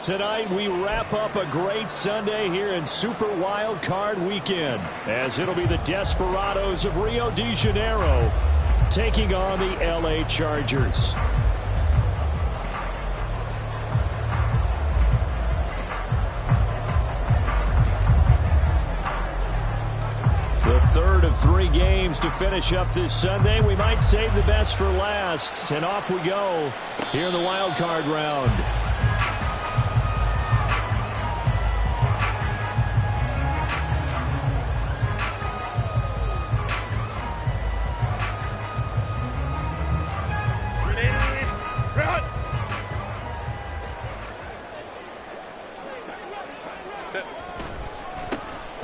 tonight we wrap up a great Sunday here in Super Wild Card Weekend, as it'll be the Desperados of Rio de Janeiro taking on the LA Chargers. The third of 3 games to finish up this Sunday. We might save the best for last, and off we go here in the wild card round.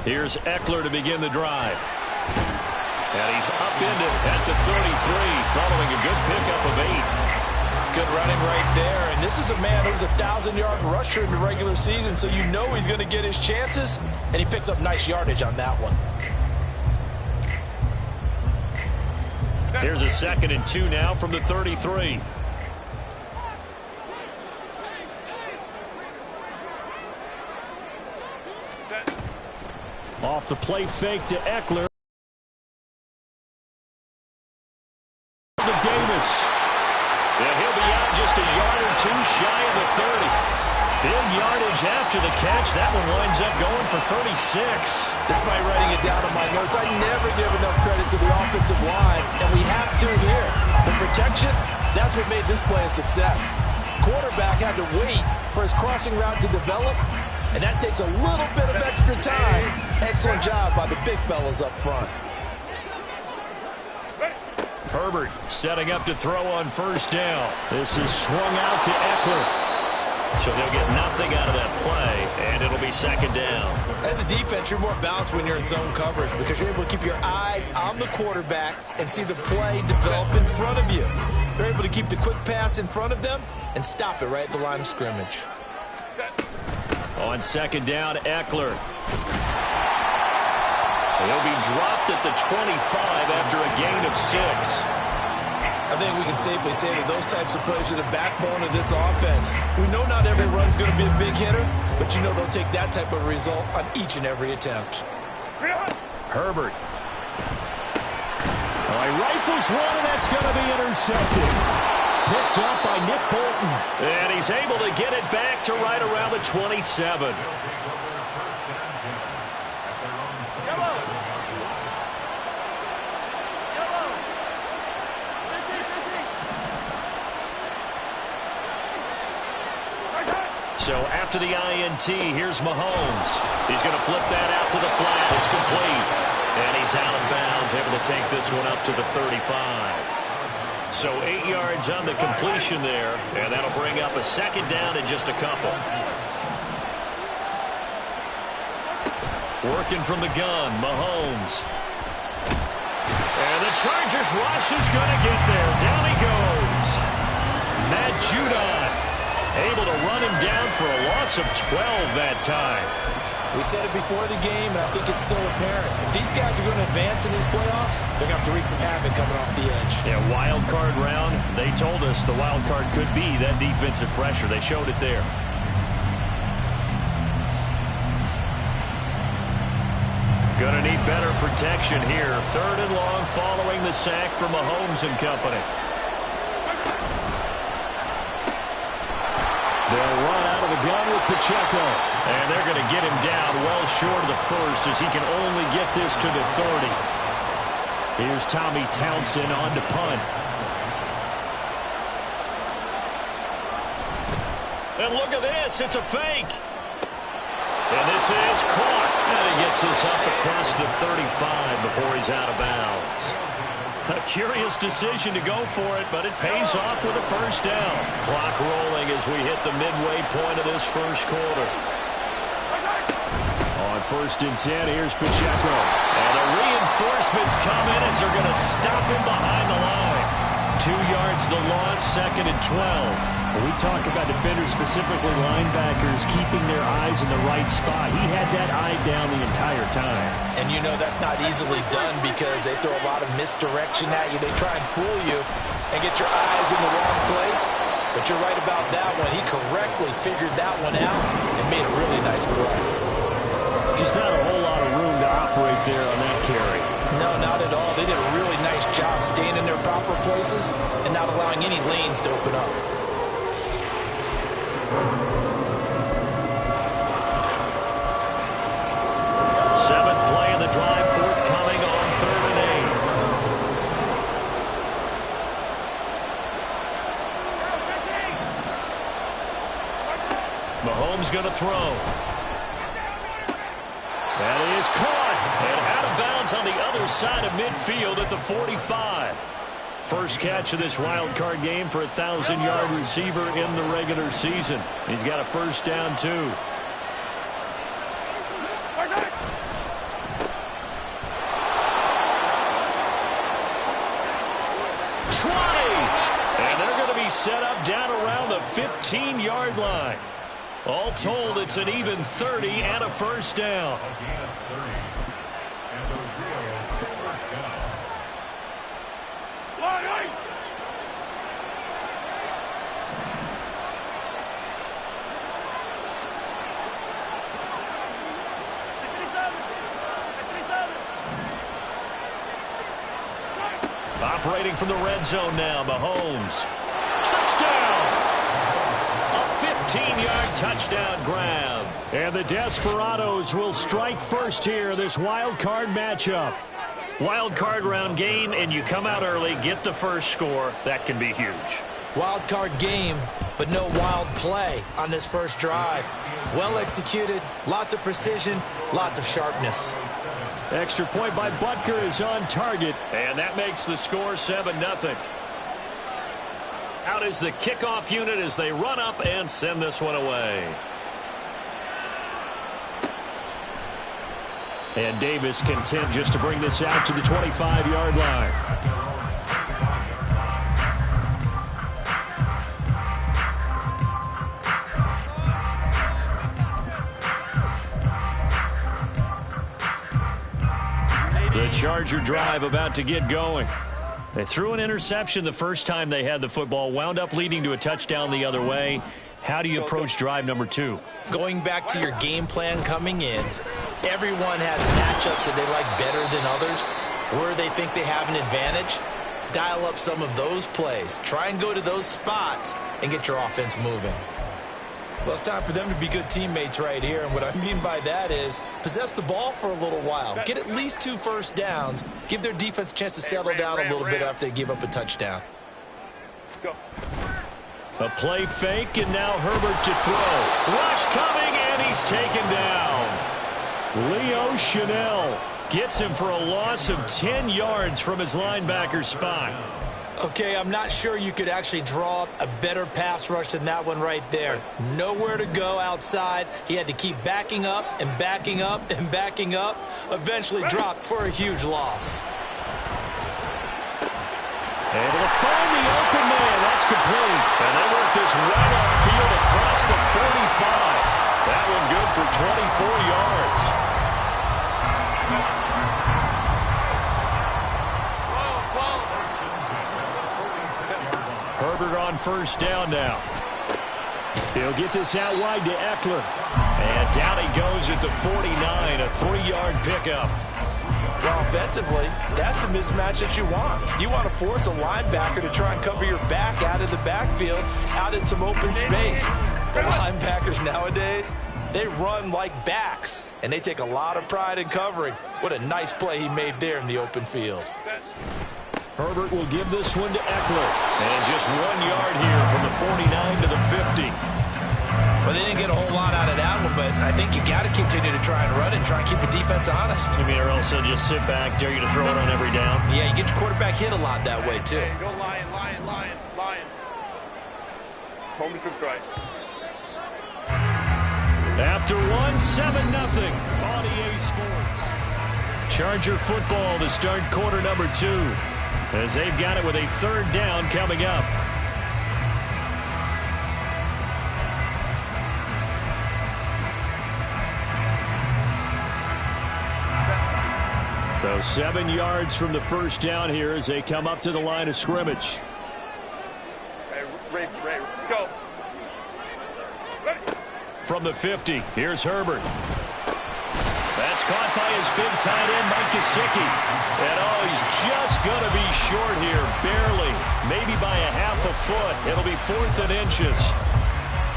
Here's Eckler to begin the drive. And he's upended at the 33 following a good pickup of 8. Good running right there. And this is a man who was a 1,000-yard rusher in the regular season, so you know he's going to get his chances. And he picks up nice yardage on that one. Here's a 2nd and 2 now from the 33. Off the play fake to Eckler. To Davis. And he'll be out just a yard or 2 shy of the 30. Big yardage after the catch. That one winds up going for 36. Despite writing it down on my notes, I never give enough credit to the offensive line, and we have to here. The protection, that's what made this play a success. Quarterback had to wait for his crossing route to develop, and that takes a little bit of extra time. Excellent job by the big fellas up front. Herbert setting up to throw on first down. This is swung out to Eckler. So they'll get nothing out of that play, and it'll be 2nd down. As a defense, you're more balanced when you're in zone coverage because you're able to keep your eyes on the quarterback and see the play develop in front of you. They're able to keep the quick pass in front of them and stop it right at the line of scrimmage. On 2nd down, Eckler. He'll be dropped at the 25 after a gain of 6. I think we can safely say that those types of plays are the backbone of this offense. We know not every run's going to be a big hitter, but you know they'll take that type of result on each and every attempt. Herbert. Oh, he rifles one, and that's going to be intercepted. Picked up by Nick Bolton. And he's able to get it back to right around the 27. So after the INT, here's Mahomes. He's going to flip that out to the flat. It's complete. And he's out of bounds, able to take this one up to the 35. So 8 yards on the completion there, and that'll bring up a 2nd down in just a couple. Working from the gun, Mahomes. And the Chargers rush is going to get there. Down he goes. Matt Judon able to run him down for a loss of 12 that time. We said it before the game, and I think it's still apparent. If these guys are going to advance in these playoffs, they're going to have to wreak some havoc coming off the edge. Yeah, wild card round. They told us the wild card could be that defensive pressure. They showed it there. Going to need better protection here. 3rd and long following the sack from Mahomes and company. They'll run out of the gun with Pacheco. And they're going to get him down well short of the first as he can only get this to the 30. Here's Tommy Townsend on to punt. And look at this. It's a fake. And this is caught. And he gets this up across the 35 before he's out of bounds. A curious decision to go for it, but it pays off with a first down. Clock rolling as we hit the midway point of this first quarter. On 1st and 10, here's Pacheco. And the reinforcements come in as they're going to stop him behind the line. 2 yards the loss, 2nd and 12. When we talk about defenders, specifically linebackers, keeping their eyes in the right spot, he had that eye down the entire time. And you know that's not easily done because they throw a lot of misdirection at you. They try and fool you and get your eyes in the wrong place. But you're right about that one. He correctly figured that one out and made a really nice play. Just not a whole lot of room to operate there on that carry. No, not at all. They did a really nice job staying in their proper places and not allowing any lanes to open up. Seventh play of the drive, forthcoming on 3rd and 8. Mahomes going to throw. That is caught and out of bounds on the other side of midfield at the 45. First catch of this wild card game for a 1,000-yard receiver in the regular season. He's got a first down, too. And they're going to be set up down around the 15-yard line. All told, it's an even 30 and a first down. Operating from the red zone now, Mahomes. Touchdown! A 15-yard touchdown grab. And the Desperados will strike first here, this wild card matchup. Wild card round game, and you come out early, get the first score. That can be huge. Wild card game, but no wild play on this first drive. Well executed, lots of precision, lots of sharpness. Extra point by Butker is on target, and that makes the score 7-0. Out is the kickoff unit as they run up and send this one away. And Davis content just to bring this out to the 25-yard line. The Charger drive about to get going. They threw an interception the first time they had the football, wound up leading to a touchdown the other way. How do you approach drive number 2? Going back to your game plan coming in, everyone has matchups that they like better than others, where they think they have an advantage. Dial up some of those plays. Try and go to those spots and get your offense moving. Well, it's time for them to be good teammates right here, and what I mean by that is possess the ball for a little while. Get at least 2 first downs. Give their defense a chance to settle down a little bit after they give up a touchdown. Go. A play fake, and now Herbert to throw. Rush coming, and he's taken down. Leo Chanel gets him for a loss of 10 yards from his linebacker spot. Okay, I'm not sure you could actually draw up a better pass rush than that one right there. Nowhere to go outside. He had to keep backing up and backing up and backing up. Eventually dropped for a huge loss. Able to find the open man. That's complete. And they work this right upfield across the 45. That one good for 24 yards. Herbert on first down now. He'll get this out wide to Eckler. And down he goes at the 49, a 3-yard pickup. Well, offensively, that's the mismatch that you want. You want to force a linebacker to try and cover your back out of the backfield, out in some open space. The linebackers nowadays, they run like backs, and they take a lot of pride in covering. What a nice play he made there in the open field. Herbert will give this one to Eckler. And just 1 yard here from the 49 to the 50. Well, they didn't get a whole lot out of that one, but I think you got to continue to try and run it and try and keep the defense honest. I mean, or else they'll just sit back, dare you to throw it on every down. Yeah, you get your quarterback hit a lot that way, too. Go Lion, Lion, Lion, Lion. Home to right. After 1, 7-0 on EA Sports. Charger football to start quarter number 2. As they've got it with a 3rd down coming up. So 7 yards from the first down here as they come up to the line of scrimmage. Hey, Ray, go. Ready. From the 50, here's Herbert. That's caught by his big tight end, Mike Gesicki. And he's just going to be short here, barely. Maybe by a half a foot. It'll be 4th and inches.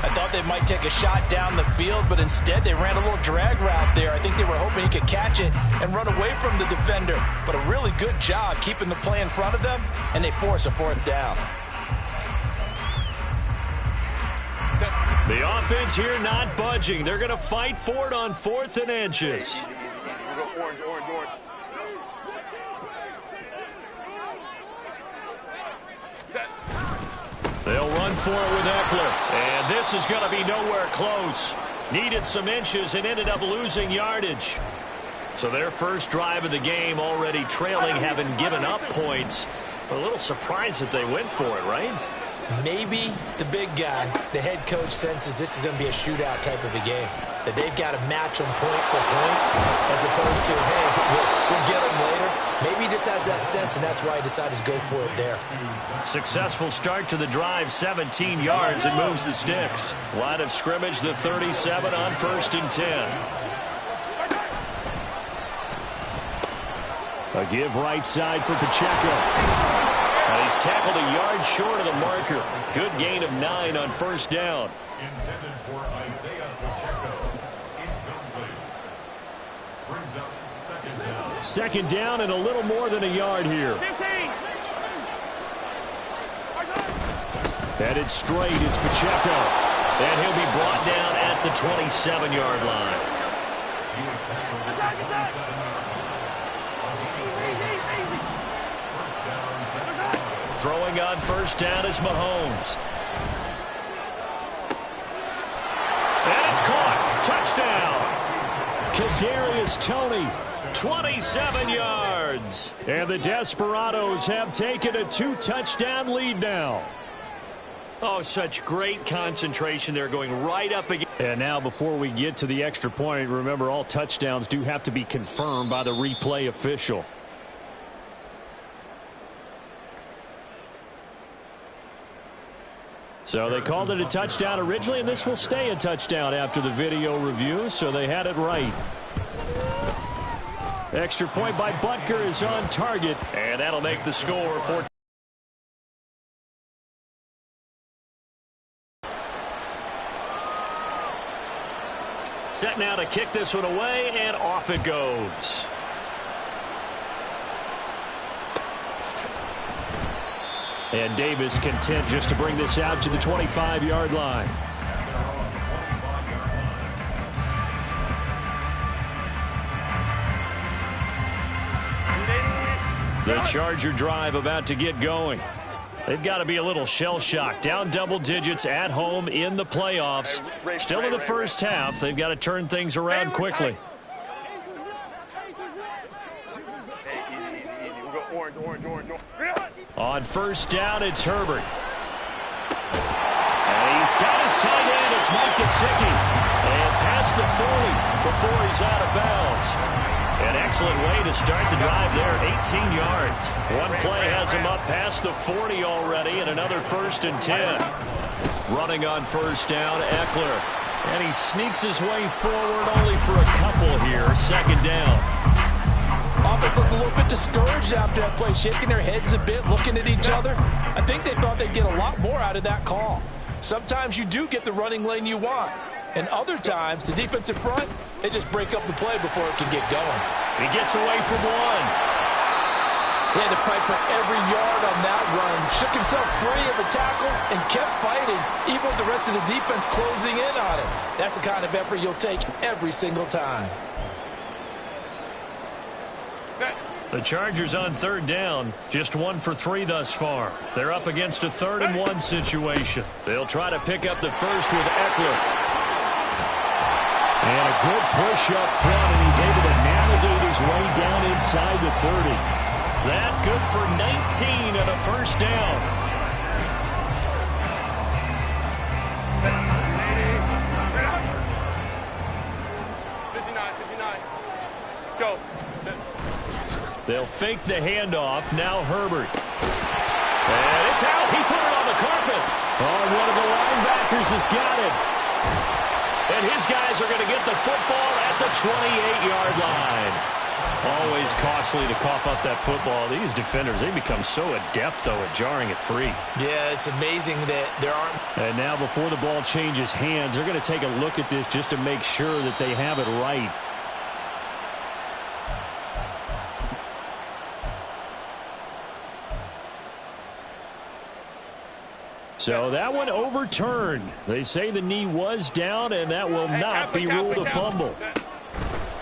I thought they might take a shot down the field, but instead they ran a little drag route there. I think they were hoping he could catch it and run away from the defender. But a really good job keeping the play in front of them, and they force a 4th down. The offense here not budging. They're going to fight for it on 4th and inches. We'll go orange. Set. They'll run for it with Eckler. And this is going to be nowhere close. Needed some inches and ended up losing yardage. So their first drive of the game already trailing, having given up points. A little surprised that they went for it, right? Maybe the big guy, the head coach, senses this is going to be a shootout type of a game. That they've got to match them point for point as opposed to, hey, we'll get them later. Maybe he just has that sense, and that's why he decided to go for it there. Successful start to the drive, 17 yards, and moves the sticks. Line of scrimmage, the 37 on 1st and 10. A give right side for Pacheco. And he's tackled a yard short of the marker. Good gain of 9 on 1st down. Intended for Isaiah Pacheco. Incomplete. Brings up 2nd down. 2nd down and a little more than a yard here. 15. Headed straight, it's Pacheco. And he'll be brought down at the 27-yard line. He was tackled at the 27-yard line. First down. Throwing on 1st down is Mahomes. And it's caught. Touchdown. Kadarius Toney, 27 yards. And the Desperados have taken a 2-touchdown lead now. Oh, such great concentration. They're going right up again. And now before we get to the extra point, remember all touchdowns do have to be confirmed by the replay official. So they called it a touchdown originally, and this will stay a touchdown after the video review, so they had it right. Extra point by Butker is on target, and that'll make the score for... Set now to kick this one away, and off it goes. And Davis content just to bring this out to the 25-yard line. The Charger drive about to get going. They've got to be a little shell-shocked. Down double digits at home in the playoffs. Still in the first half. They've got to turn things around quickly. Easy. We'll go orange. On 1st down, it's Herbert. And he's got his tight end. It's Mike Gesicki. And past the 40 before he's out of bounds. An excellent way to start the drive there, 18 yards. One play has him up past the 40 already, and another 1st and 10. Running on 1st down, Eckler. And he sneaks his way forward only for a couple here, 2nd down. Offense looked a little bit discouraged after that play, shaking their heads a bit, looking at each other. I think they thought they'd get a lot more out of that call. Sometimes you do get the running lane you want. And other times, the defensive front, they just break up the play before it can get going. He gets away from one. He had to fight for every yard on that run. Shook himself free of a tackle and kept fighting, even with the rest of the defense closing in on him. That's the kind of effort you'll take every single time. The Chargers on 3rd down, just 1 for 3 thus far. They're up against a 3rd and 1 situation. They'll try to pick up the first with Eckler. And a good push up front, and he's able to navigate his way down inside the 30. That good for 19 and a 1st down. Go. They'll fake the handoff. Now Herbert. And it's out. He put it on the carpet. Oh, one of the linebackers has got it. And his guys are going to get the football at the 28-yard line. Always costly to cough up that football. These defenders, they become so adept, though, at jarring it free. Yeah, it's amazing that there aren't. And now before the ball changes hands, they're going to take a look at this just to make sure that they have it right. So that one overturned. They say the knee was down, and that will not be ruled a fumble.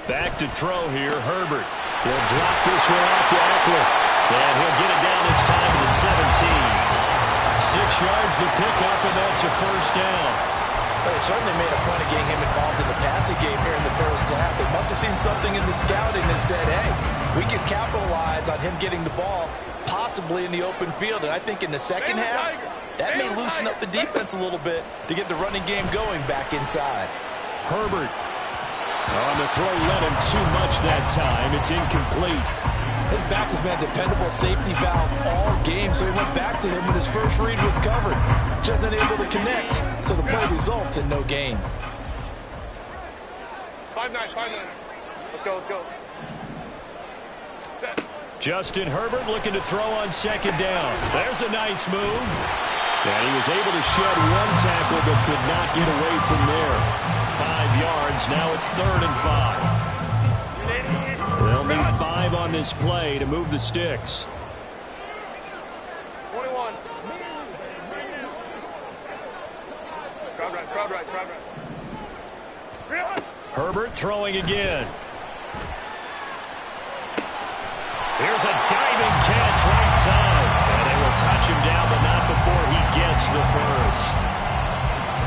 Back to throw here, Herbert. He'll drop this one off to Eckler. And he'll get it down this time to the 17. 6 yards to pick up, and that's a first down. Well, they certainly made a point of getting him involved in the passing game here in the first half. They must have seen something in the scouting that said, hey, we can capitalize on him getting the ball, possibly in the open field. And I think in the second half, that may loosen up the defense a little bit to get the running game going back inside. Herbert on the throw, led him too much that time. It's incomplete. His back has been a dependable safety valve all game, so he went back to him when his first read was covered. Just unable to connect, so the play results in no gain. 5-9, 5-9. Let's go, let's go. Set. Justin Herbert looking to throw on second down. There's a nice move. And he was able to shed one tackle but could not get away from there. 5 yards. Now it's 3rd and 5. They'll need 5 on this play to move the sticks. 21. Crowd right. Herbert throwing again. Here's a diving catch right side. And they will touch him down, but not before he gets the first.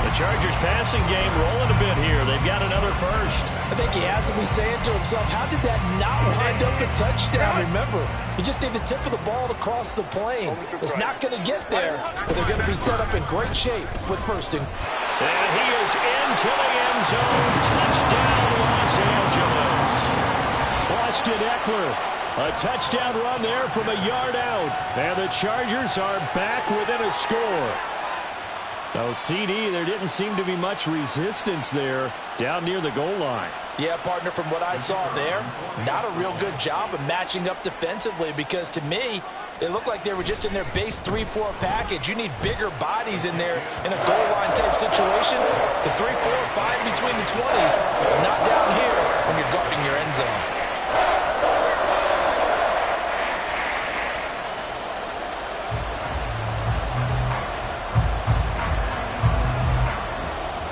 The Chargers passing game rolling a bit here. They've got another first. I think he has to be saying to himself, how did that not wind up a touchdown? Remember, you just need the tip of the ball to cross the plane. It's not going to get there, but they're going to be set up in great shape with first and... And he is into the end zone. Touchdown, Los Angeles. Austin Eckler. A touchdown run there from a yard out. And the Chargers are back within a score. Oh, CD, there didn't seem to be much resistance there down near the goal line. Yeah, partner, from what I saw there, not a real good job of matching up defensively because to me, they looked like they were just in their base 3-4 package. You need bigger bodies in there in a goal line type situation. The 3, 4, 5 between the 20s, not down here when you're guarding your end zone.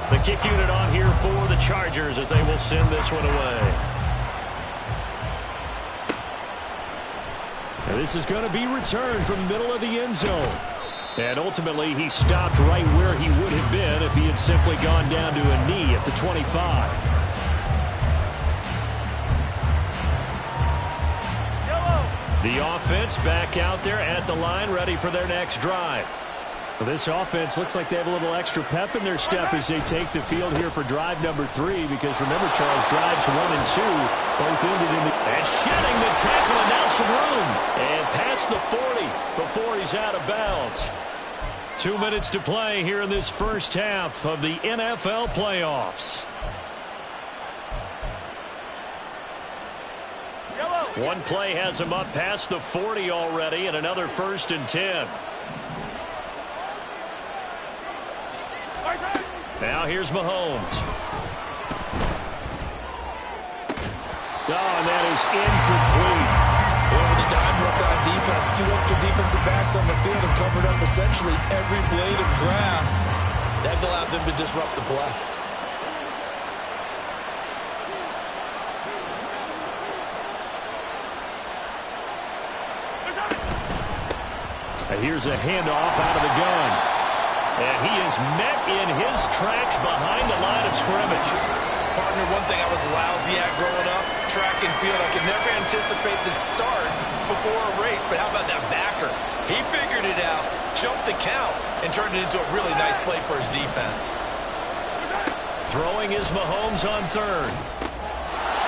The kick unit on here for the Chargers as they will send this one away. Now this is going to be returned from the middle of the end zone. And ultimately he stopped right where he would have been if he had simply gone down to a knee at the 25. The offense back out there at the line, ready for their next drive. Well, this offense looks like they have a little extra pep in their step as they take the field here for drive number 3. Because remember, Charles, drives 1 and 2 both ended in the... And shedding the tackle and now some room. And past the 40 before he's out of bounds. 2 minutes to play here in this first half of the NFL playoffs. One play has him up past the 40 already, and another 1st and 10. Now here's Mahomes. Oh, and that is incomplete. Over the dime looked on defense. 2 extra defensive backs on the field and covered up essentially every blade of grass. That allowed them to disrupt the play. And here's a handoff out of the gun. And he is met in his tracks behind the line of scrimmage. Partner, one thing I was lousy at growing up, track and field. I could never anticipate the start before a race, but how about that backer? He figured it out, jumped the count, and turned it into a really nice play for his defense. Throwing is Mahomes on 3rd.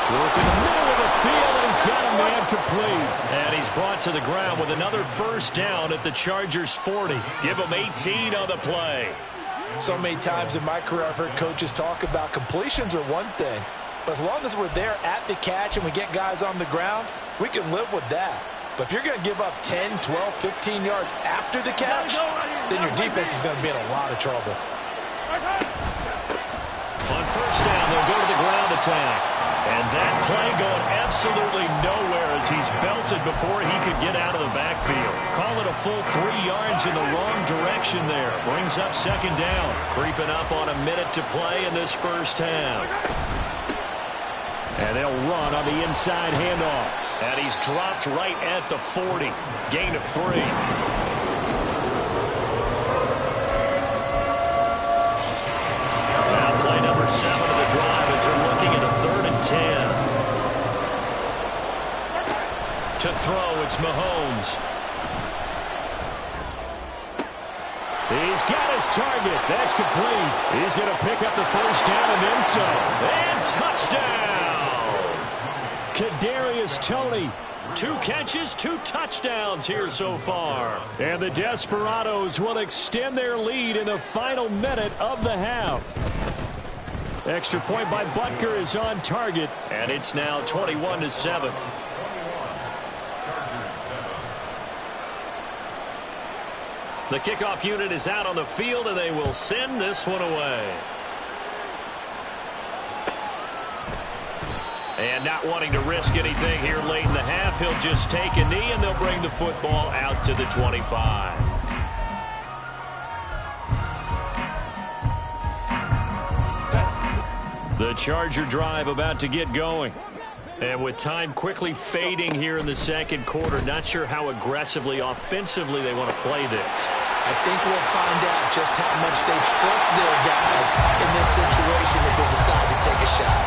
Work in the middle of the field, and he's got a man complete. And he's brought to the ground with another first down at the Chargers' 40. Give him 18 on the play. So many times in my career I've heard coaches talk about completions are one thing, but as long as we're there at the catch and we get guys on the ground, we can live with that. But if you're going to give up 10, 12, 15 yards after the catch, then your defense is going to be in a lot of trouble. On first down, they'll go to the ground attack. And that play going absolutely nowhere as he's belted before he could get out of the backfield. Call it a full 3 yards in the wrong direction there. Brings up second down. Creeping up on a minute to play in this first half. And they'll run on the inside handoff. And he's dropped right at the 40. Gain of 3. Now play number 7 of the drive as they're looking at a 3rd and 10. To throw, it's Mahomes. He's got his target. That's complete. He's going to pick up the first down and then some. And touchdown! Kadarius Toney. 2 catches, 2 touchdowns here so far. And the Desperados will extend their lead in the final minute of the half. Extra point by Butker is on target. And it's now 21-7. The kickoff unit is out on the field, and they will send this one away. And not wanting to risk anything here late in the half, he'll just take a knee, and they'll bring the football out to the 25. The Charger drive about to get going. And with time quickly fading here in the second quarter, not sure how aggressively, offensively they want to play this. I think we'll find out just how much they trust their guys in this situation if they decide to take a shot.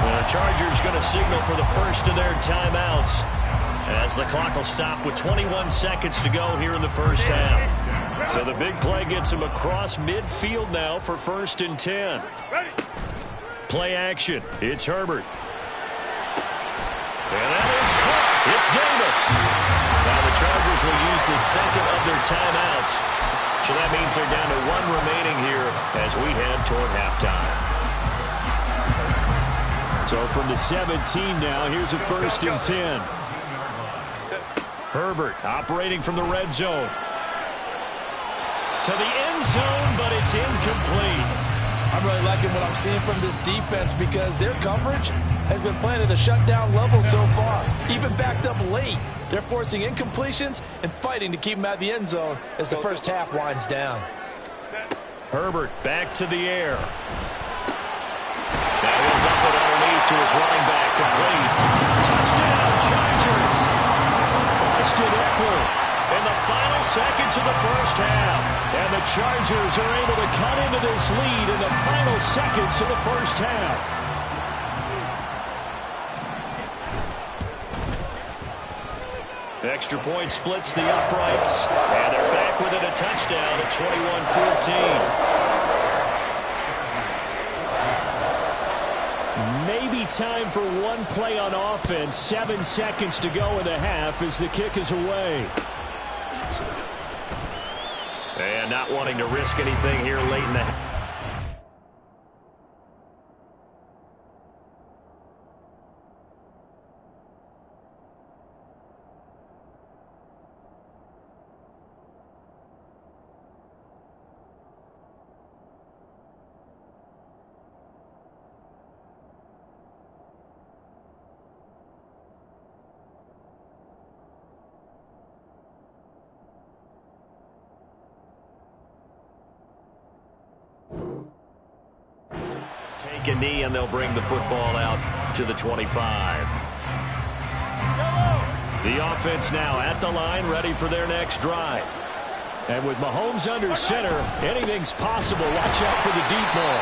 The Chargers going to signal for the first of their timeouts as the clock will stop with 21 seconds to go here in the first half. So the big play gets him across midfield now for 1st and 10. Play action. It's Herbert. And that is caught. It's Davis. Now the Chargers will use the second of their timeouts. So that means they're down to 1 remaining here as we head toward halftime. So from the 17 now, here's a 1st and 10. Herbert operating from the red zone. To the end zone, but it's incomplete. I'm really liking what I'm seeing from this defense because their coverage has been playing at a shutdown level so far. Even backed up late, they're forcing incompletions and fighting to keep them out of the end zone as the first half winds down. Herbert back to the air. That goes up and underneath to his running back, complete. Touchdown, Chargers! Austin Eckler in the final seconds of the first half. And the Chargers are able to cut into this lead in the final seconds of the first half. Extra point splits the uprights. And they're back within a touchdown at 21-14. Maybe time for one play on offense. 7 seconds to go in the half as the kick is away. And not wanting to risk anything here late in the half. Take a knee, and they'll bring the football out to the 25. The offense now at the line, ready for their next drive. And with Mahomes under center, anything's possible. Watch out for the deep ball.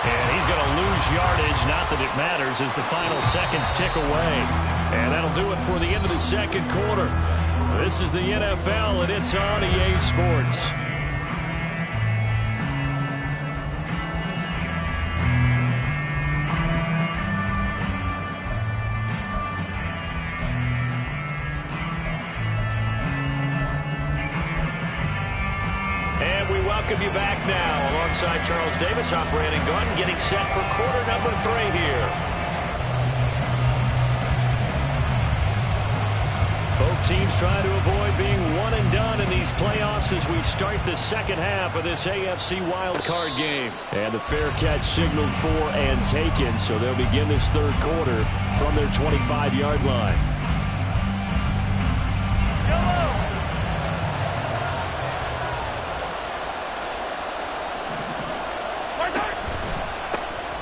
And he's going to lose yardage, not that it matters, as the final seconds tick away. And that'll do it for the end of the second quarter. This is the NFL, and it's on EA Sports. welcome you back now. Alongside Charles Davis, I'm Brandon Gunn, getting set for quarter number 3 here. Both teams trying to avoid being one and done in these playoffs as we start the second half of this AFC wildcard game. And the fair catch signaled for and taken, so they'll begin this third quarter from their 25-yard line.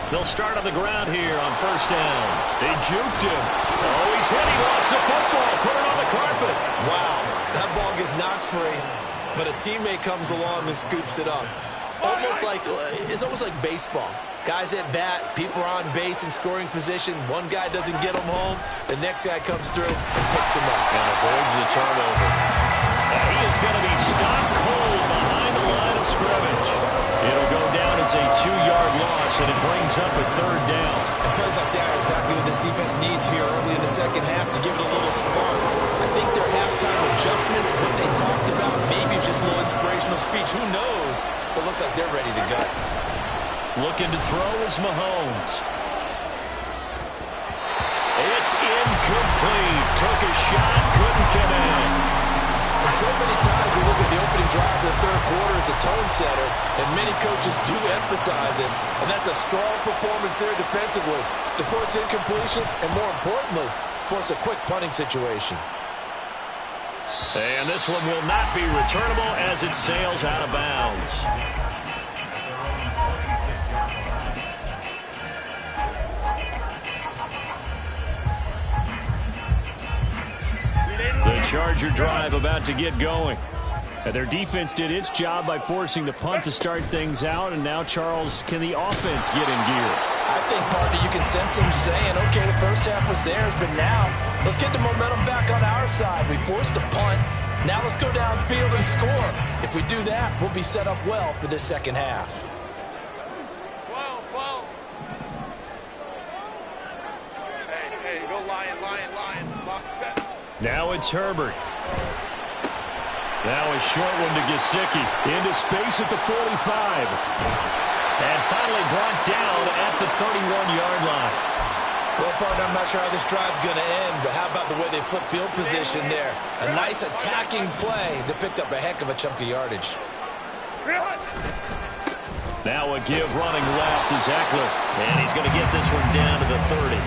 They'll start on the ground here on first down. They juked him. Oh, he's hit. He lost the football. Put it on the carpet. Wow, that ball gets knocked free, but a teammate comes along and scoops it up. It's almost like baseball. Guys at bat, people are on base in scoring position. One guy doesn't get him home. The next guy comes through and picks him up. And avoids the turnover. He is going to be stopped cold behind the line of scrimmage. It'll go down as a 2-yard loss, and it brings up a third down. And plays like that are exactly what this defense needs here early in the second half to give it a little spark. I think their halftime adjustments, what they talked about, maybe just a little inspirational speech. Who knows? But looks like they're ready to go. Looking to throw is Mahomes. It's incomplete. Took a shot, couldn't connect. And so many times we look at the opening drive of the third quarter as a tone setter, and many coaches do emphasize it, and that's a strong performance there defensively to force incompletion and, more importantly, force a quick punting situation. And this one will not be returnable as it sails out of bounds. The Charger drive about to get going. And their defense did its job by forcing the punt to start things out. And now, Charles, can the offense get in gear? I think, partner, you can sense them saying, okay, the first half was theirs, but now let's get the momentum back on our side. We forced a punt. Now let's go downfield and score. If we do that, we'll be set up well for this second half. Hey, go lion. Now it's Herbert. Now a short one to Gesicki. Into space at the 45. And finally brought down at the 31-yard line. Well, partner, I'm not sure how this drive's going to end, but how about the way they flip field position there? A nice attacking play that picked up a heck of a chunk of yardage. Now a give running left to Eckler. And he's going to get this one down to the 30.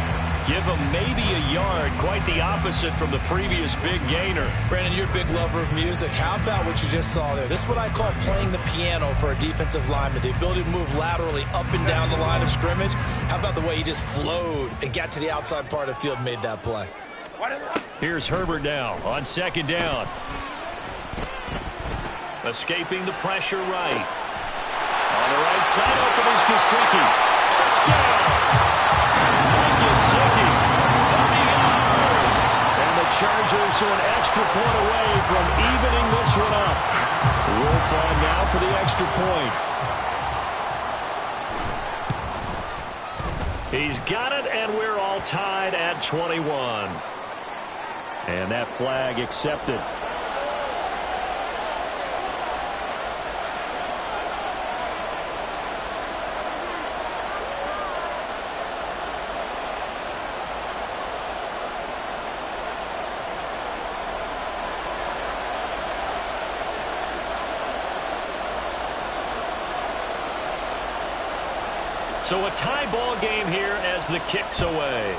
Give him maybe a yard, quite the opposite from the previous big gainer. Brandon, you're a big lover of music. How about what you just saw there? This is what I call playing the piano for a defensive lineman. The ability to move laterally up and down the line of scrimmage. How about the way he just flowed and got to the outside part of the field and made that play? Here's Herbert now on second down. Escaping the pressure right. On the right side, open is Gesicki. Touchdown! Gesicki, 30 yards. And the Chargers are an extra point away from evening this one up. Wolf on now for the extra point. He's got it, and we're all tied at 21. And that flag accepted. So a tie ball game here as the kick's away.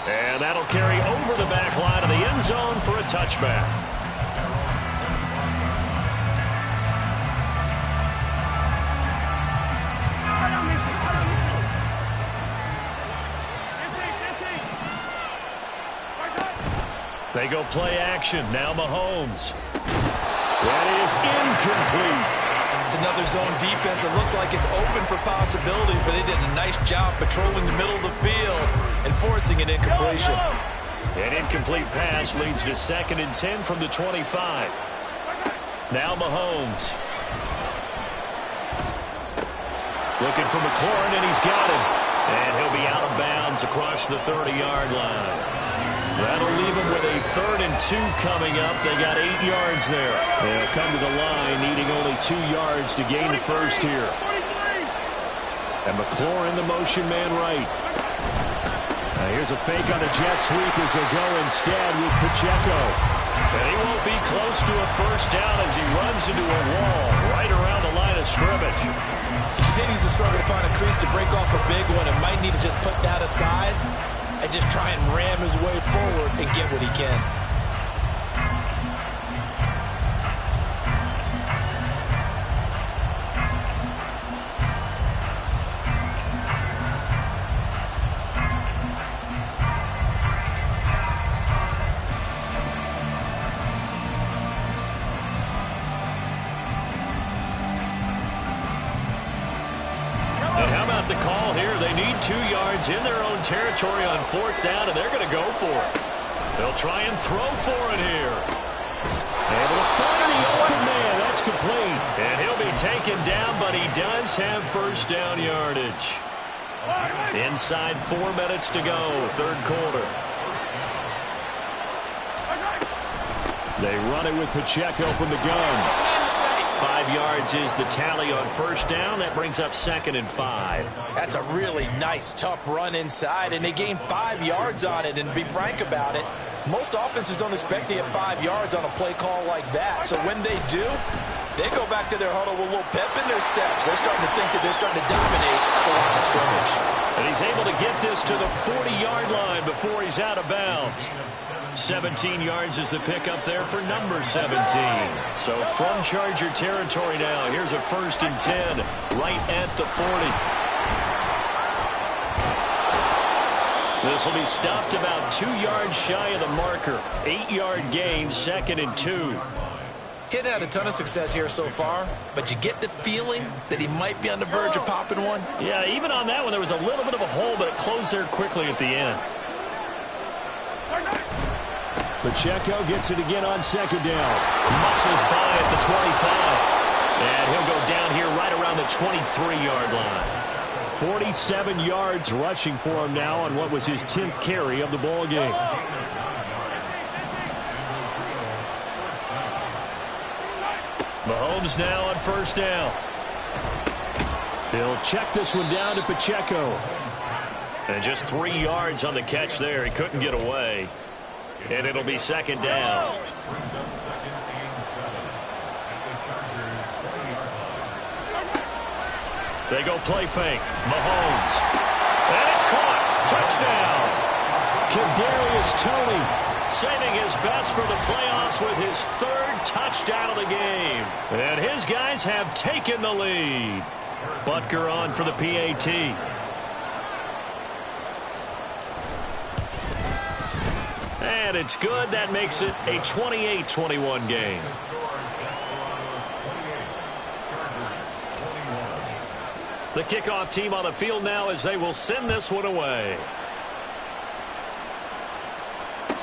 And that'll carry over the back line of the end zone for a touchback. They go play action. Now Mahomes. That is incomplete. It's another zone defense. It looks like it's open for possibilities, but they did a nice job patrolling the middle of the field and forcing an incompletion. An incomplete pass leads to 2nd and 10 from the 25. Now Mahomes. Looking for McLaurin, and he's got him. And he'll be out of bounds across the 30-yard line. That'll leave them with a 3rd and 2 coming up. They got 8 yards there. They'll come to the line needing only 2 yards to gain the first here. And McLaurin the motion man right. Here's a fake on the jet sweep as they go instead with Pacheco. And he won't be close to a first down as he runs into a wall right around the line of scrimmage. He continues to struggle to find a crease to break off a big one and might need to just put that aside and just try and ram his way forward and get what he can. The call here, they need 2 yards in their own territory on 4th down, and they're going to go for it. They'll try and throw for it here. Able to find the open man. That's complete. And he'll be taken down, but he does have first down yardage. Inside 4 minutes to go, 3rd quarter. They run it with Pacheco from the gun. 5 yards is the tally on first down. That brings up 2nd and 5. That's a really nice, tough run inside, and they gained 5 yards on it. And to be frank about it, most offenses don't expect to get 5 yards on a play call like that. So when they do, they go back to their huddle with a little pep in their steps. They're starting to think that they're starting to dominate the line of scrimmage. And he's able to get this to the 40-yard line before he's out of bounds. 17 yards is the pickup there for number 17. So from Charger territory now, here's a 1st and 10 right at the 40. This will be stopped about 2 yards shy of the marker. 8-yard gain, 2nd and 2. He hadn't had a ton of success here so far, but you get the feeling that he might be on the verge of popping one. Yeah, even on that one, there was a little bit of a hole, but it closed there quickly at the end. Pacheco gets it again on 2nd down. Muscles by at the 25. And he'll go down here right around the 23-yard line. 47 yards rushing for him now on what was his 10th carry of the ball game. Mahomes now on first down. He'll check this one down to Pacheco. And just 3 yards on the catch there. He couldn't get away. And it'll be 2nd down. They go play fake. Mahomes. And it's caught. Touchdown. Kadarius Toney saving his best for the playoffs with his 3rd touchdown of the game. And his guys have taken the lead. Butker on for the PAT. And it's good. That makes it a 28-21 game. The kickoff team on the field now as they will send this one away.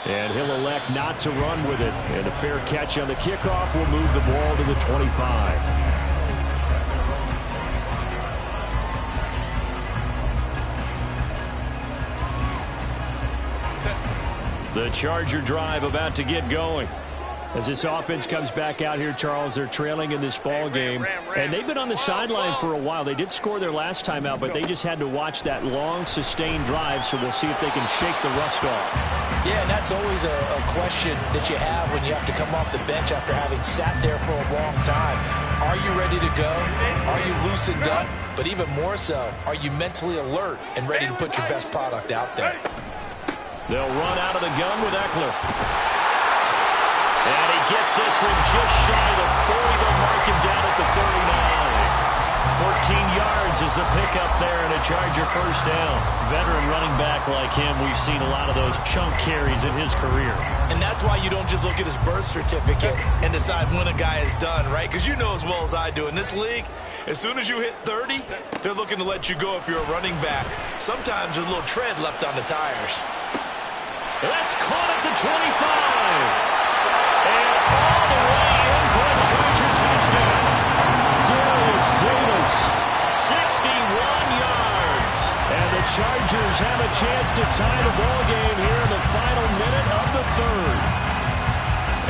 And he'll elect not to run with it. And a fair catch on the kickoff will move the ball to the 25. The Charger drive about to get going. As this offense comes back out here, Charles, they're trailing in this ball game. And they've been on the sideline for a while. They did score their last time out, but they just had to watch that long, sustained drive, so we'll see if they can shake the rust off. Yeah, and that's always a question that you have when you have to come off the bench after having sat there for a long time. Are you ready to go? Are you loosened up? But even more so, are you mentally alert and ready to put your best product out there? They'll run out of the gun with Eckler. And he gets this one just shy of the 40. They'll mark him down at the 39. 14 yards is the pickup there and a Charger first down. Veteran running back like him, we've seen a lot of those chunk carries in his career. And that's why you don't just look at his birth certificate and decide when a guy is done, right? Because you know as well as I do, in this league, as soon as you hit 30, they're looking to let you go if you're a running back. Sometimes there's a little tread left on the tires. That's caught at the 25. And all the way in for a Charger touchdown. Darius Davis, 61 yards. And the Chargers have a chance to tie the ball game here in the final minute of the third.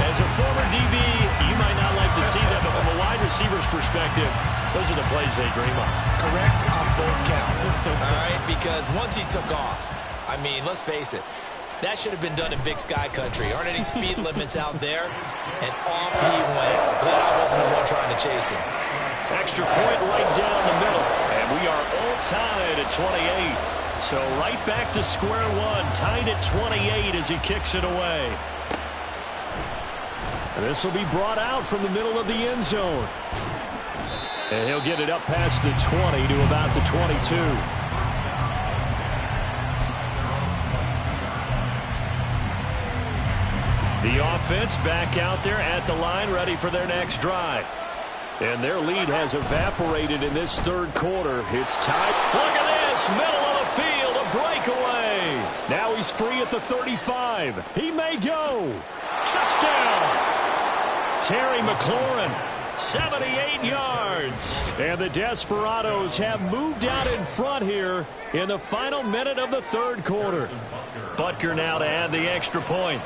As a former DB, you might not like to see that, but from a wide receiver's perspective, those are the plays they dream of. Correct on both counts, all right? Because once he took off, I mean, let's face it, that should have been done in Big Sky country. Aren't any speed limits out there? And off he went. Glad I wasn't the one trying to chase him. Extra point right down the middle. And we are all tied at 28. So right back to square one. Tied at 28 as he kicks it away. This will be brought out from the middle of the end zone. And he'll get it up past the 20 to about the 22. The offense back out there at the line, ready for their next drive. And their lead has evaporated in this third quarter. It's tied. Look at this, middle of the field, a breakaway. Now he's free at the 35. He may go. Touchdown. Terry McLaurin, 78 yards. And the Desperados have moved out in front here in the final minute of the third quarter. Butker now to add the extra point.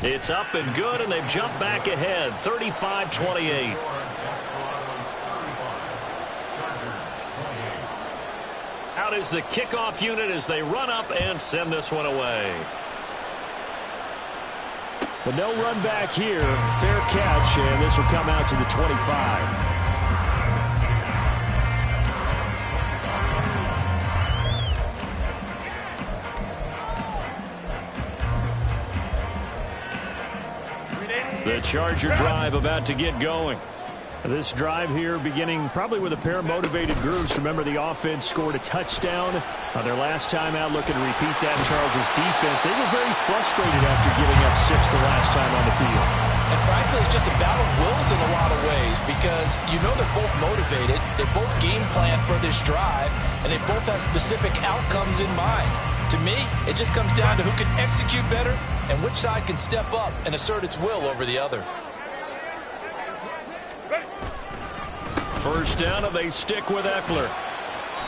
It's up and good, and they've jumped back ahead, 35-28. Out is the kickoff unit as they run up and send this one away. But no run back here. Fair catch, and this will come out to the 25. The Charger drive about to get going. This drive here beginning probably with a pair of motivated groups. Remember, the offense scored a touchdown on their last time out, looking to repeat that. Charles' defense, they were very frustrated after giving up 6 the last time on the field. And frankly, it's just a battle of wills in a lot of ways, because you know they're both motivated, they both game plan for this drive, and they both have specific outcomes in mind. To me, it just comes down to who can execute better and which side can step up and assert its will over the other. First down, and they stick with Eckler.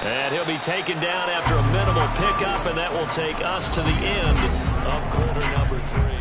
And he'll be taken down after a minimal pickup, and that will take us to the end of quarter number 3.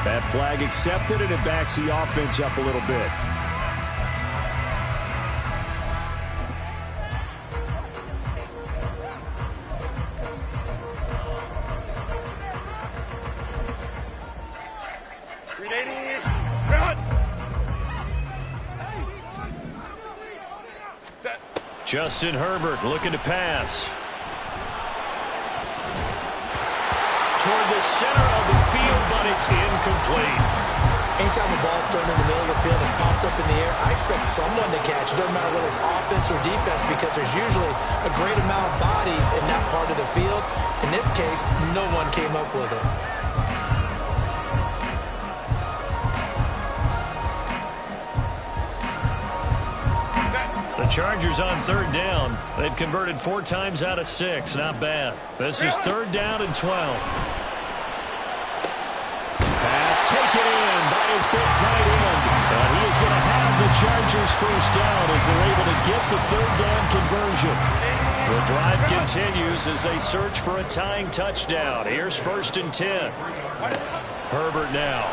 That flag accepted, and it backs the offense up a little bit. Justin Herbert looking to pass. Toward the center of the field, but it's incomplete. Anytime the ball's thrown in the middle of the field, it's popped up in the air, I expect someone to catch. It doesn't matter whether it's offense or defense, because there's usually a great amount of bodies in that part of the field. In this case, no one came up with it. The Chargers on third down. They've converted 4 times out of 6. Not bad. This is third down and 12. Pass taken in by his big tight end. And he is going to have the Chargers first down as they're able to get the third down conversion. The drive continues as they search for a tying touchdown. Here's 1st and 10. Herbert now.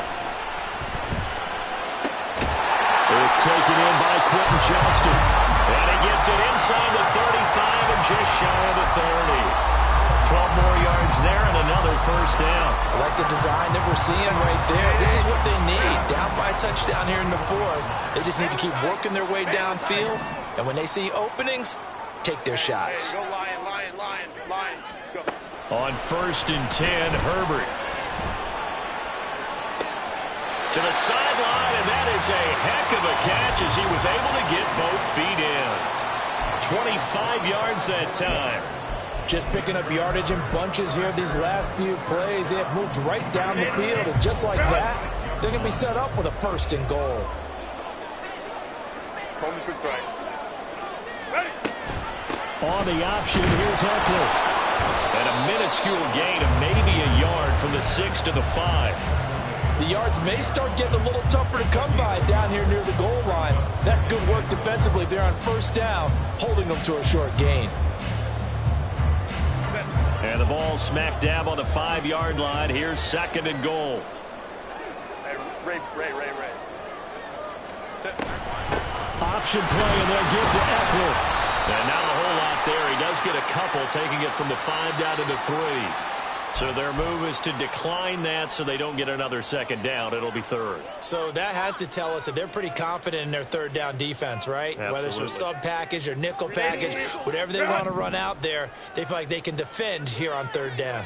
It's taken in by Quentin Johnston. And he gets it inside the 35 and just shy of the 30. 12 more yards there and another first down. I like the design that we're seeing right there. This is what they need. Down by a touchdown here in the 4th. They just need to keep working their way downfield. And when they see openings, take their shots. Go Lion, Lion, Lion, Lion. Go. On 1st and 10, Herbert. To the sideline, and that is a heck of a catch as he was able to get both feet in. 25 yards that time. Just picking up yardage in bunches here these last few plays. They have moved right down the field, and just like that, they're going to be set up with a 1st and goal. Coleman trips right. Ready. On the option, here's Eckler. And a minuscule gain of maybe a yard from the 6 to the 5. The yards may start getting a little tougher to come by down here near the goal line. That's good work defensively there on 1st down, holding them to a short gain. And the ball smack dab on the 5-yard line. Here's 2nd and goal. Hey, Ray. Option play, and they'll give to Eckler. And not a whole lot there. He does get a couple, taking it from the 5 down to the 3. So their move is to decline that so they don't get another 2nd down. It'll be 3rd. So that has to tell us that they're pretty confident in their 3rd down defense, right? Absolutely. Whether it's a sub package or nickel package, whatever they want to run out there, they feel like they can defend here on 3rd down.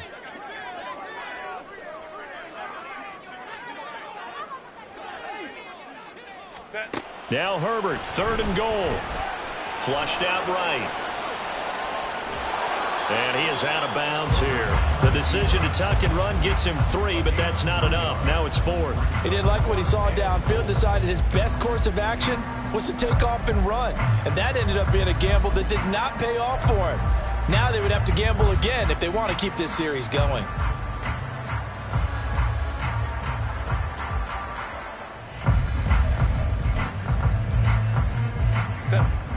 Now Herbert, 3rd and goal. Flushed out right. And he is out of bounds here. The decision to tuck and run gets him 3, but that's not enough. Now it's 4th. He didn't like what he saw downfield, decided his best course of action was to take off and run. And that ended up being a gamble that did not pay off for him. Now they would have to gamble again if they want to keep this series going.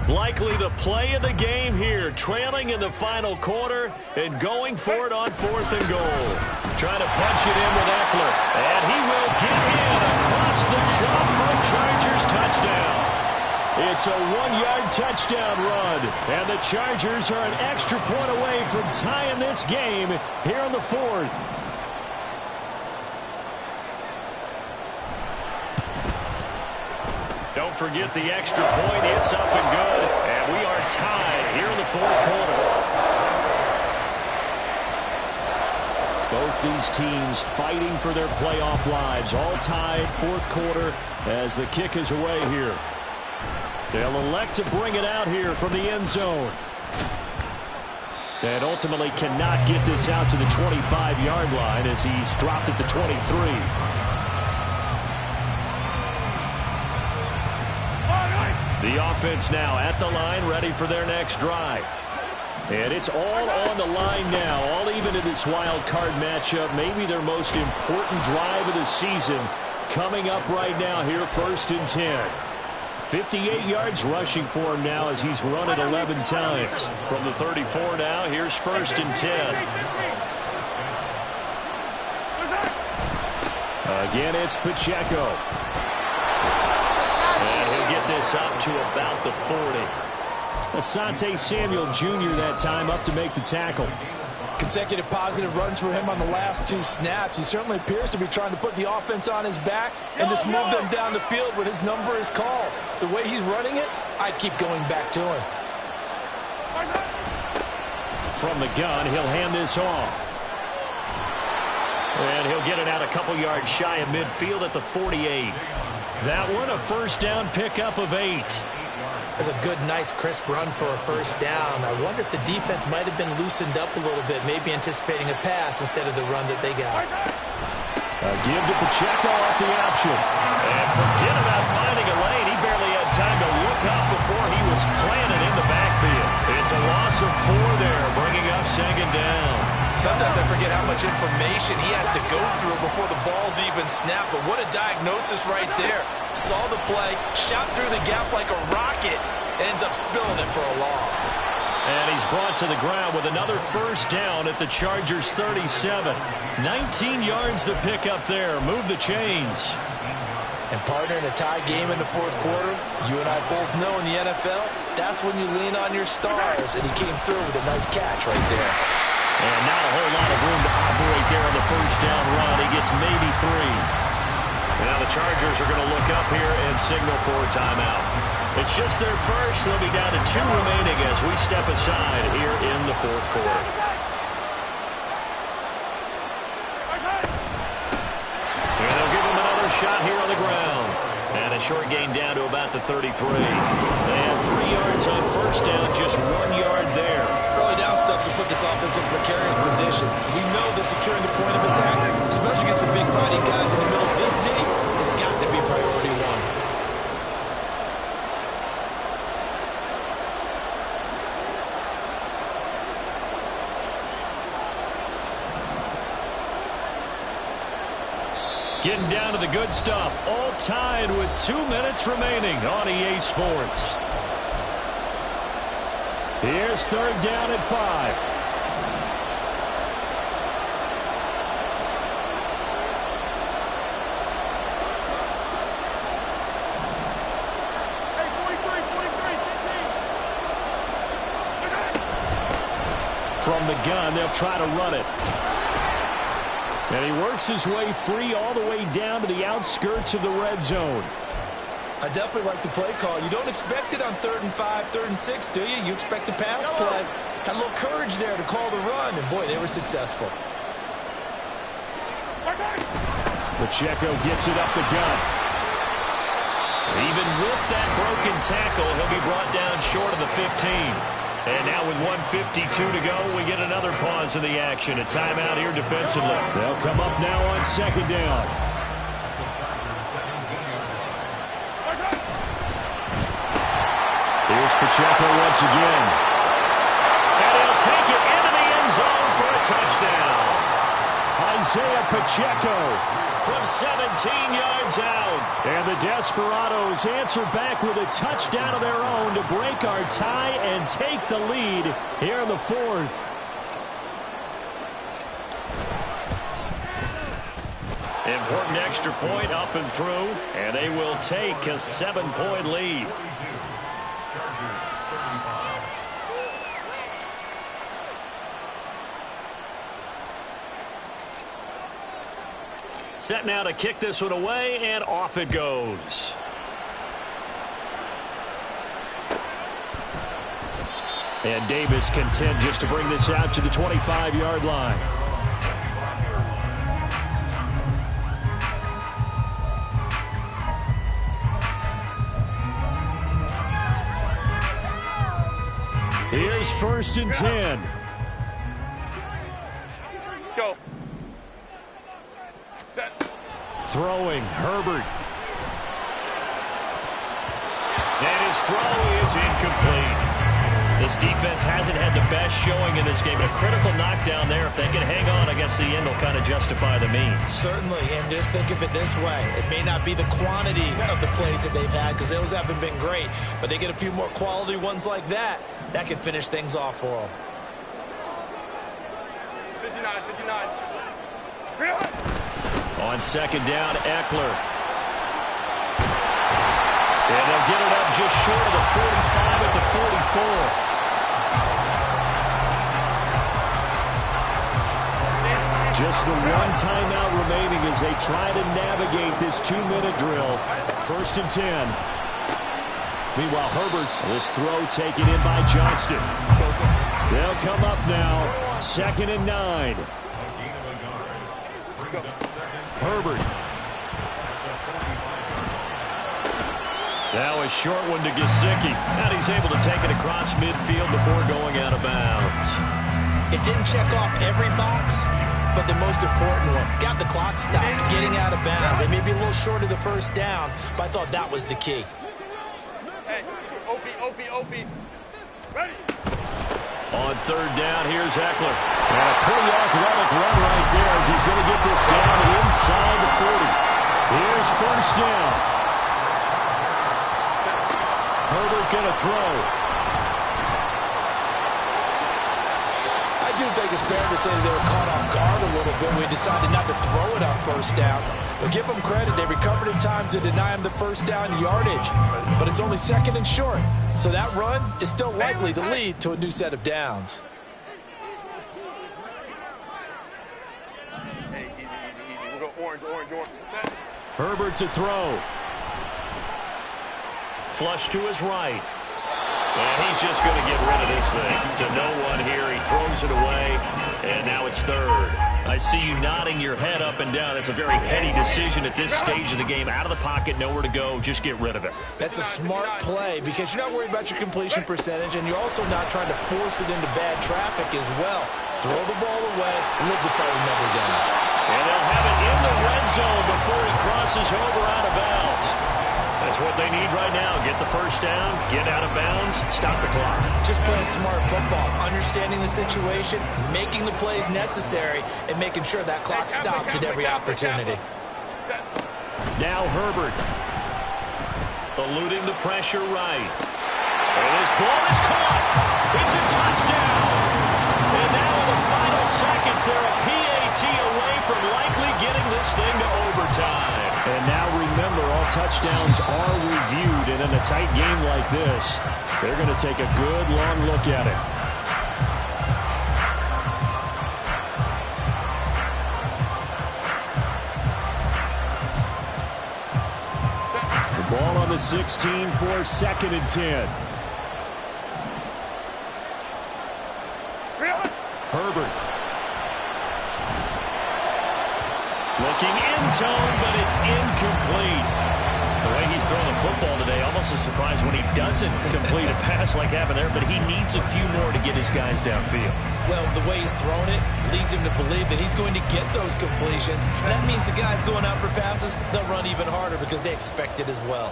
Likely the play of the game here, trailing in the final quarter and going for it on 4th and goal. Trying to punch it in with Eckler, and he will get in across the chalk for a Chargers touchdown. It's a 1-yard touchdown run, and the Chargers are an extra point away from tying this game here on the 4th. Don't forget the extra point. It's up and good. And we are tied here in the 4th quarter. Both these teams fighting for their playoff lives. All tied 4th quarter as the kick is away here. They'll elect to bring it out here from the end zone. And ultimately cannot get this out to the 25-yard line as he's dropped at the 23. The offense now at the line, ready for their next drive. And it's all on the line now, all even in this wild card matchup. Maybe their most important drive of the season coming up right now here, 1st and 10. 58 yards rushing for him now as he's run it 11 times. From the 34 now, here's 1st and 10. Again, it's Pacheco. And he'll get this up to about the 40. Asante Samuel Jr. that time up to make the tackle. Consecutive positive runs for him on the last 2 snaps. He certainly appears to be trying to put the offense on his back and just move them down the field when his number is called. The way he's running it, I'd keep going back to him. From the gun, he'll hand this off. And he'll get it out a couple yards shy of midfield at the 48. That one, a 1st down pickup of 8. That's a good, nice, crisp run for a 1st down. I wonder if the defense might have been loosened up a little bit, maybe anticipating a pass instead of the run that they got. A give to Pacheco off the option. And forget about finding a lane. He barely had time to look up before he was planted in the backfield. It's a loss of 4 there, bringing up 2nd down. Sometimes I forget how much information he has to go through before the ball's even snapped. But what a diagnosis right there. Saw the play, shot through the gap like a rocket, ends up spilling it for a loss. And he's brought to the ground with another 1st down at the Chargers 37. 19 yards to pick up there. Move the chains. And partner, in a tie game in the 4th quarter, you and I both know in the NFL, that's when you lean on your stars. And he came through with a nice catch right there. And not a whole lot of room to operate there on the 1st down run. He gets maybe 3. And now the Chargers are going to look up here and signal for a timeout. It's just their first. They'll be down to 2 remaining as we step aside here in the fourth quarter. And they'll give him another shot here on the ground. And a short gain down to about the 33. They have 3 yards on first down, just 1 yard there. Early down stuff will put this offense in a precarious position. We know that securing the point of attack, especially against the big-bodied guys in the middle of this D, has got to be priority 1. Getting down to the good stuff. All tied with 2 minutes remaining on EA Sports. Here's third down at 5. Hey, 43, 15. From the gun, they'll try to run it. And he works his way free all the way down to the outskirts of the red zone. I definitely like the play call. You don't expect it on 3rd and 5, 3rd and 6, do you? You expect a pass play. Had a little courage there to call the run, and boy, they were successful. Pacheco gets it up the gut. Even with that broken tackle, he'll be brought down short of the 15. And now with 1:52 to go, we get another pause in the action. A timeout here defensively. They'll come up now on second down. Here's Pacheco once again. And he'll take it into the end zone for a touchdown. Isaiah Pacheco from 17 yards out. And the Desperados answer back with a touchdown of their own to break our tie and take the lead here in the fourth. Important extra point up and through, and they will take a 7-point lead. Set now to kick this one away, and off it goes. And Davis content just to bring this out to the 25-yard line. Here's 1st and 10. Go. Set. Throwing, Herbert. And his throw is incomplete. This defense hasn't had the best showing in this game. A critical knockdown there. If they can hang on, I guess the end will kind of justify the means. Certainly, and just think of it this way. It may not be the quantity of the plays that they've had because those haven't been great, but they get a few more quality ones like that. That can finish things off for them. 59, 59. On second down, Eckler. And they'll get it up just short of the 45 at the 44. Just the one timeout remaining as they try to navigate this 2-minute drill. 1st and 10. Meanwhile, Herbert's this throw taken in by Johnston. They'll come up now. 2nd and 9. Herbert. Now a short one to Gesicki. And he's able to take it across midfield before going out of bounds. It didn't check off every box, but the most important one. Got the clock stopped, getting out of bounds. They may be a little short of the first down, but I thought that was the key. Hey, OP. Ready. On third down, here's Eckler. And a pretty athletic run right there as he's going to get this down inside the 40. Here's 1st down. Herbert going to throw. I do think it's fair to say they were caught off guard a little bit. We decided not to throw it on 1st down. But give them credit. They recovered in time to deny him the 1st down yardage. But it's only 2nd and short. So that run is still likely to lead to a new set of downs. Hey, easy. We'll go orange. Set. Herbert to throw. Flush to his right. And he's just going to get rid of this thing. To no one here. He throws it away. And now it's third. I see you nodding your head up and down. It's a very heady decision at this stage of the game. Out of the pocket, nowhere to go. Just get rid of it. That's a smart play because you're not worried about your completion percentage, and you're also not trying to force it into bad traffic as well. Throw the ball away. Live the fight never down. And they'll have it in the red zone before he crosses over out of bounds. That's what they need right now. Get the first down, get out of bounds, stop the clock. Just playing smart football, understanding the situation, making the plays necessary, and making sure that clock stops at every opportunity. Now Herbert, eluding the pressure right. And this ball is caught. It's a touchdown. And now in the final seconds, they're a PAT away from likely getting this thing to overtime. And now remember, all touchdowns are reviewed, and in a tight game like this, they're going to take a good long look at it. The ball on the 16 for 2nd and 10. Herbert. Looking end zone, but it's incomplete. The way he's throwing the football today, almost a surprise when he doesn't complete a pass like happened there, but he needs a few more to get his guys downfield. Well, the way he's thrown it leads him to believe that he's going to get those completions. And that means the guys going out for passes, they'll run even harder because they expect it as well.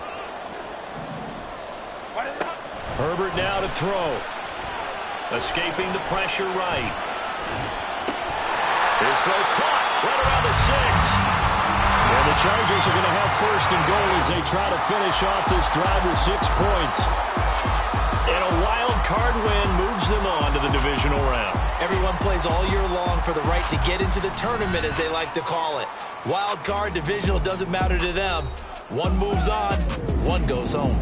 Herbert now to throw. Escaping the pressure right. His throw caught right around the 6. And the Chargers are going to have 1st and goal as they try to finish off this drive with 6 points. And a wild card win moves them on to the divisional round. Everyone plays all year long for the right to get into the tournament, as they like to call it. Wild card, divisional, doesn't matter to them. One moves on, one goes home.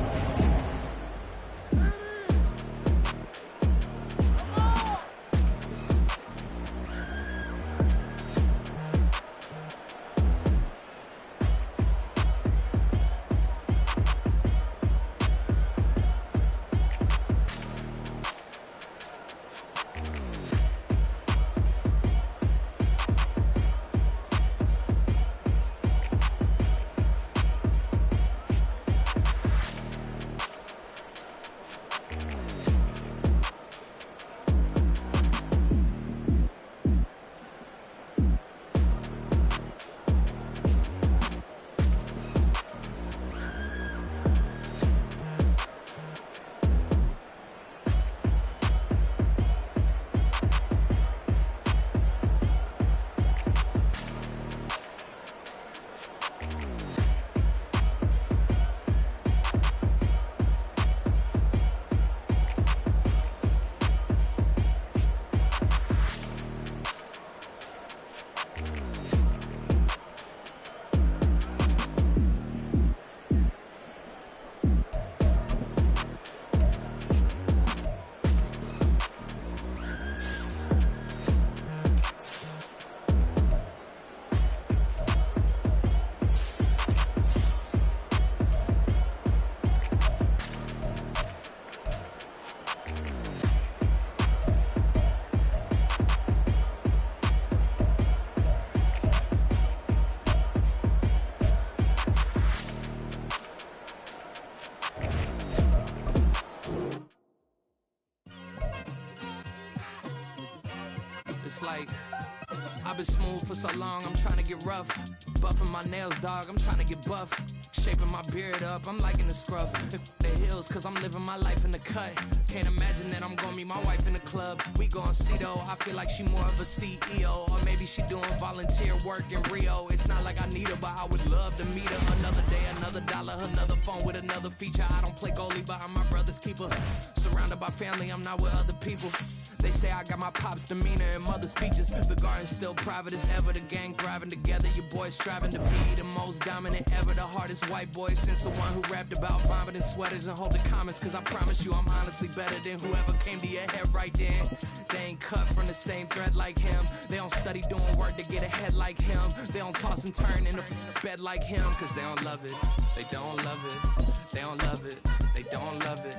It's like, I've been smooth for so long, I'm trying to get rough. Buffing my nails, dog, I'm trying to get buff. Shaping my beard up, I'm liking the scruff. The hills, cause I'm living my life in the cut. Can't imagine that I'm gonna meet my wife in the club. We gon' see though, I feel like she more of a CEO. Or maybe she doing volunteer work in Rio. It's not like I need her, but I would love to meet her. Another day, another dollar, another phone with another feature. I don't play goalie, but I'm my brother's keeper. Surrounded by family, I'm not with other people. They say I got my pop's demeanor and mother's features. The garden's still private as ever. The gang thriving together. Your boys striving to be the most dominant ever. The hardest white boy since the one who rapped about vomiting sweaters and holding comments. Cause I promise you I'm honestly better than whoever came to your head right then. They ain't cut from the same thread like him. They don't study doing work to get ahead like him. They don't toss and turn in the bed like him. Cause they don't love it. They don't love it. They don't love it. they don't love it.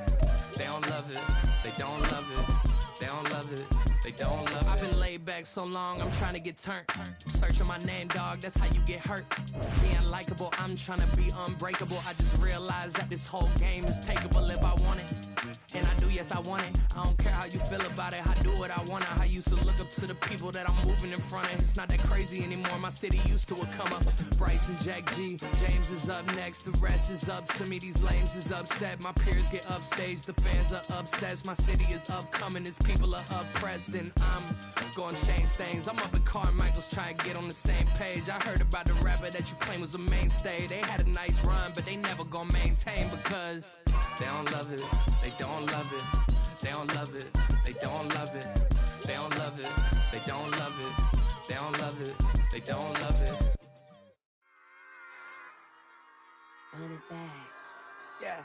They don't love it, they don't love it. They don't love it, they don't love it. I've been laid back so long, I'm trying to get turned. Searching my name, dog, that's how you get hurt. Being likable, I'm trying to be unbreakable. I just realized that this whole game is takeable if I want it. And I do, yes, I want it. I don't care how you feel about it, I do what I want. I used to look up to the people that I'm moving in front of. It's not that crazy anymore, my city used to it come up. Bryce and Jack G, James is up next. The rest is up to me, these lames is upset. My peers get upstaged, the fans are obsessed. My city is upcoming, its people are oppressed. And I'm gonna change things. I'm up at Carmichael's trying to get on the same page. I heard about the rapper that you claim was a mainstay. They had a nice run, but they never gonna maintain because they don't love it, they don't love it, they don't love it, they don't love it, they don't love it, they don't love it, they don't love it, they don't love it. Run it back. Yeah.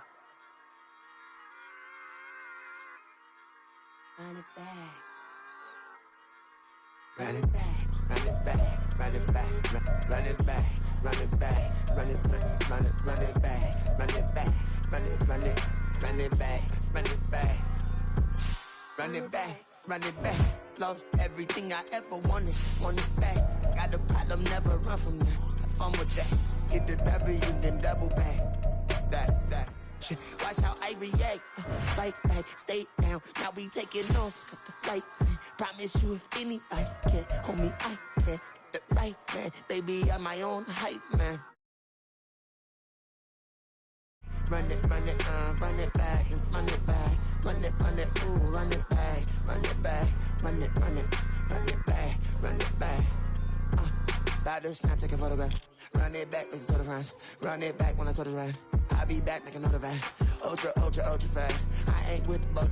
Run it back. Run it back, run it back, run it back, run it back, run it back, run it back, run it back, run it back, run it, run it, run it back, run it back, run it back, run it back. Lost everything I ever wanted, want it back. Got a problem, never run from that. Have fun with that. Get the W, then double back. That. Shit. Watch how I react. Fight back, stay down. Now we taking off. Got the flight. Promise you if anybody can, homie, I can. Get the right man, baby, I'm my own hype man. Run it back, and run it back. Run it, ooh, run it back. Run it back, run it back, run it back. About to snap, take a photograph. Run it back, make it to the friends. Run it back when I told it right. I'll be back, make another van. Ultra fast. I ain't with the boat.